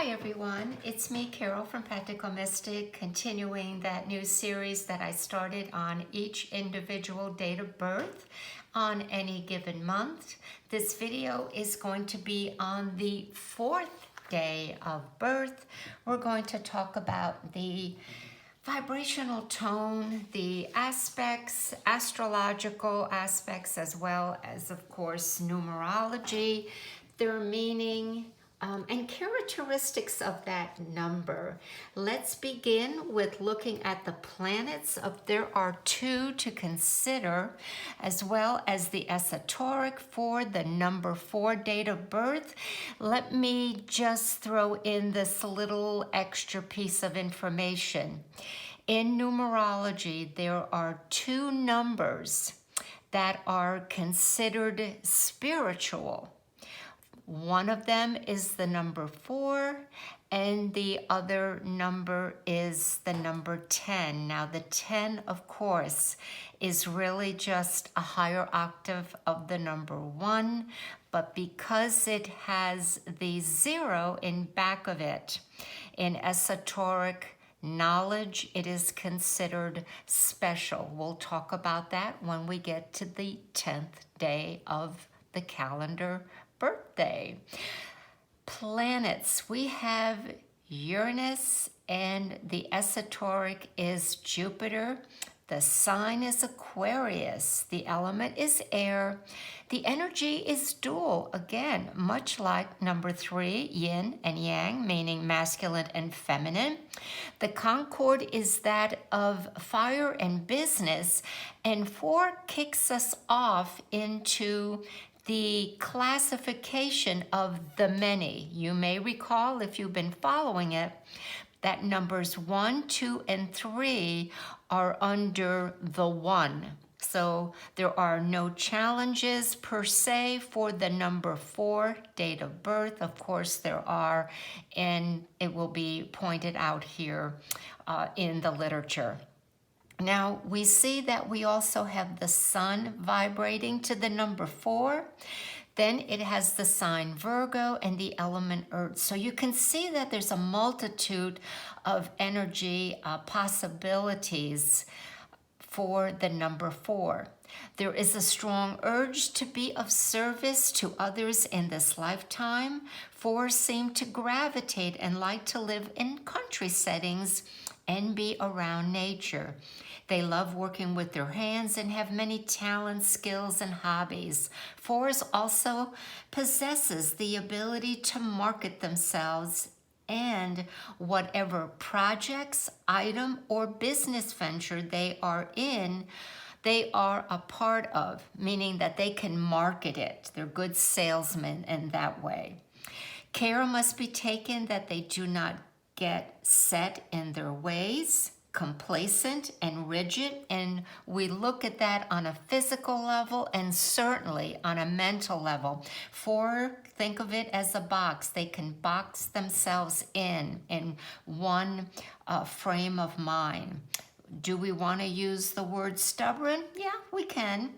Hi everyone, it's me Carol from Practical Mystic, continuing that new series that I started on each individual date of birth on any given month. This video is going to be on the 4th day of birth. We're going to talk about the vibrational tone, the aspects, astrological aspects, as well as, of course, numerology, their meaning, and characteristics of that number. Let's begin with looking at the planets. There are 2 to consider, as well as the esoteric for the number 4 date of birth. Let me just throw in this little extra piece of information. In numerology, there are 2 numbers that are considered spiritual. One of them is the number 4, and the other number is the number 10. Now, the 10, of course, is really just a higher octave of the number 1, but because it has the 0 in back of it, in esoteric knowledge, it is considered special. We'll talk about that when we get to the 10th day of the calendar birthday. Planets, we have Uranus, and the esoteric is Jupiter. The sign is Aquarius. The element is air. The energy is dual, again, much like number 3, yin and yang, meaning masculine and feminine. The concord is that of fire and business, and 4 kicks us off into the classification of the many. You may recall, if you've been following it, that numbers 1, 2, and 3 are under the 1. So there are no challenges per se for the number 4 date of birth. Of course there are, and it will be pointed out here in the literature. Now, we see that we also have the sun vibrating to the number 4. Then it has the sign Virgo and the element Earth. So you can see that there's a multitude of energy possibilities for the number 4. There is a strong urge to be of service to others in this lifetime. 4 seem to gravitate and like to live in country settings and be around nature. They love working with their hands and have many talents, skills, and hobbies. 4s also possesses the ability to market themselves and whatever projects, item, or business venture they are in, they are a part of, meaning that they can market it. They're good salesmen in that way. Care must be taken that they do not get set in their ways, complacent and rigid, and we look at that on a physical level and certainly on a mental level. 4, think of it as a box. They can box themselves in one frame of mind. Do we want to use the word stubborn? Yeah, we can.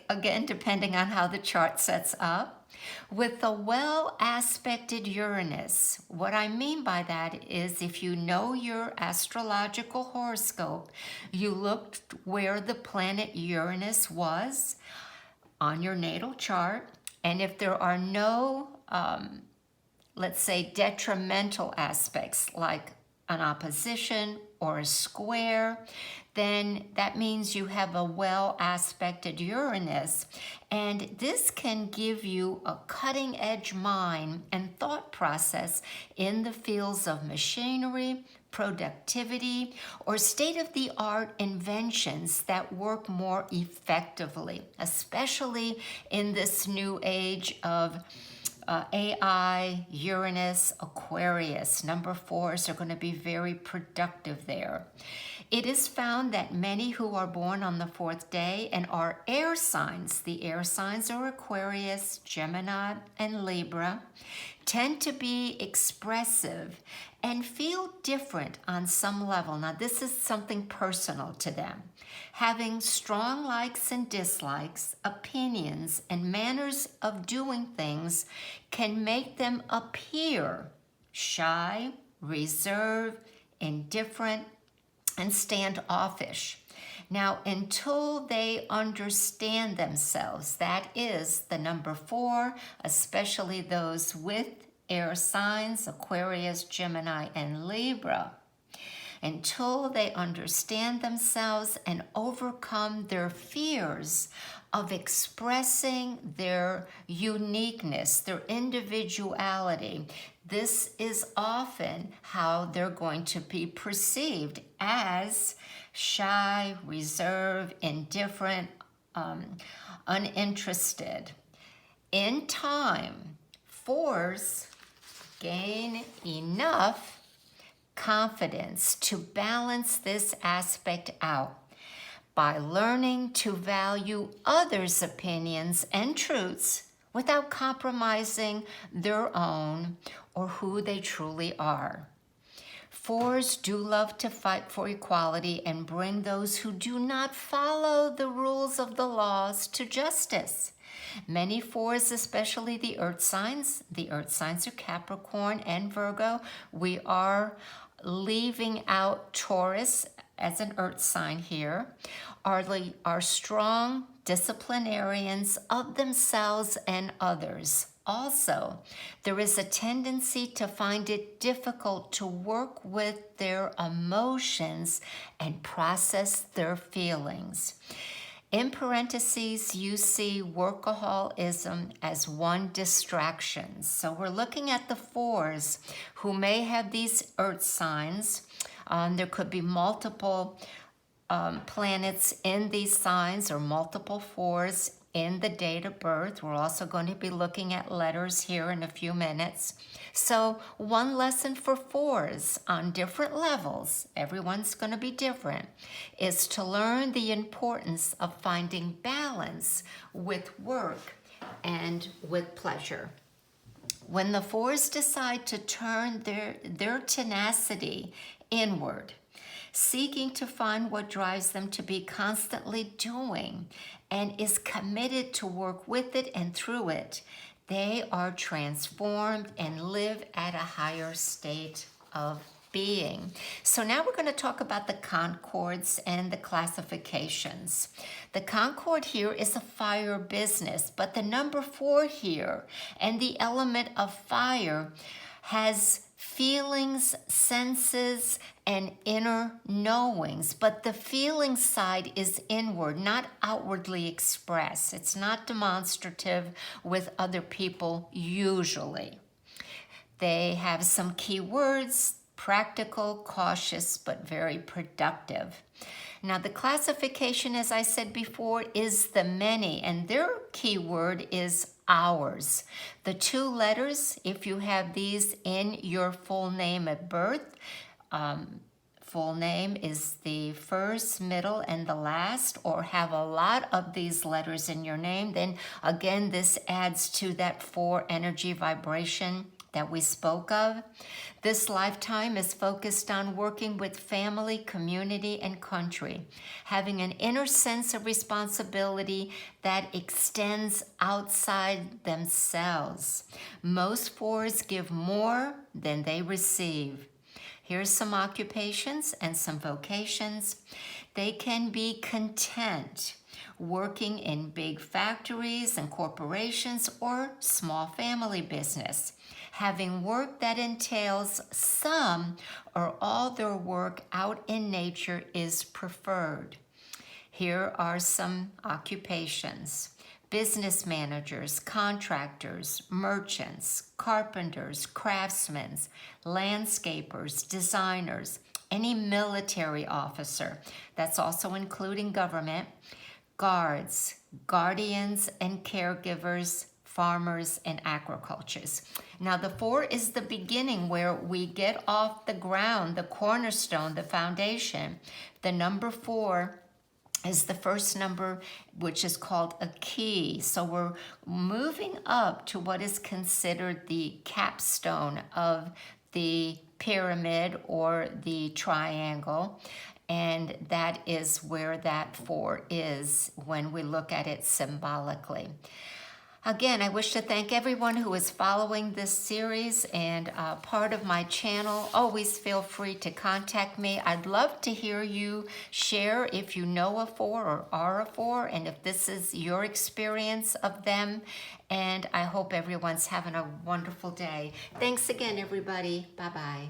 Again, depending on how the chart sets up. With the well-aspected Uranus, what I mean by that is if you know your astrological horoscope, you looked where the planet Uranus was on your natal chart, and if there are no, let's say, detrimental aspects like an opposition or a square, then that means you have a well-aspected Uranus. And this can give you a cutting-edge mind and thought process in the fields of machinery, productivity, or state-of-the-art inventions that work more effectively, especially in this new age of AI, Uranus, Aquarius. Number 4s are going to be very productive there. It is found that many who are born on the 4th day and are air signs, the air signs are Aquarius, Gemini, and Libra, tend to be expressive and feel different on some level. Now, this is something personal to them. Having strong likes and dislikes, opinions, and manners of doing things can make them appear shy, reserved, indifferent, and standoffish. Now, until they understand themselves, that is the number 4, especially those with air signs, Aquarius, Gemini, and Libra, until they understand themselves and overcome their fears of expressing their uniqueness, their individuality. This is often how they're going to be perceived as shy, reserved, indifferent, uninterested. In time, 4s gain enough confidence to balance this aspect out by learning to value others' opinions and truths without compromising their own or who they truly are. 4s do love to fight for equality and bring those who do not follow the rules of the laws to justice. Many 4s, especially the earth signs are Capricorn and Virgo. We are leaving out Taurus as an earth sign here, are strong disciplinarians of themselves and others. Also, there is a tendency to find it difficult to work with their emotions and process their feelings. In parentheses, you see workaholism as one distraction. So we're looking at the 4s who may have these earth signs. There could be multiple planets in these signs or multiple 4s in the date of birth. We're also going to be looking at letters here in a few minutes. So one lesson for 4s on different levels, everyone's going to be different, is to learn the importance of finding balance with work and with pleasure. When the 4s decide to turn their tenacity inward, seeking to find what drives them to be constantly doing and is committed to work with it and through it, they are transformed and live at a higher state of being. So now we're going to talk about the concords and the classifications. The concord here is a fire business, but the number 4 here and the element of fire has feelings, senses, and inner knowings, but the feeling side is inward, not outwardly expressed. It's not demonstrative with other people usually. They have some key words: practical, cautious, but very productive. Now the classification, as I said before, is the many, and their key word is hours. The 2 letters, if you have these in your full name at birth, full name is the first, middle, and the last, or have a lot of these letters in your name, then again, this adds to that 4 energy vibration that we spoke of. This lifetime is focused on working with family, community, and country, having an inner sense of responsibility that extends outside themselves. Most 4s give more than they receive. Here's some occupations and some vocations. They can be content working in big factories and corporations or small family business. Having work that entails some or all their work out in nature is preferred. Here are some occupations: business managers, contractors, merchants, carpenters, craftsmen, landscapers, designers, any military officer, that's also including government, guards, guardians and caregivers, farmers, and agriculturists. Now the 4 is the beginning where we get off the ground, the cornerstone, the foundation. The number 4 is the first number, which is called a key. So we're moving up to what is considered the capstone of the pyramid or the triangle. And that is where that 4 is when we look at it symbolically. Again, I wish to thank everyone who is following this series and part of my channel. Always feel free to contact me. I'd love to hear you share if you know a 4 or are a 4, and if this is your experience of them. And I hope everyone's having a wonderful day. Thanks again, everybody. Bye-bye.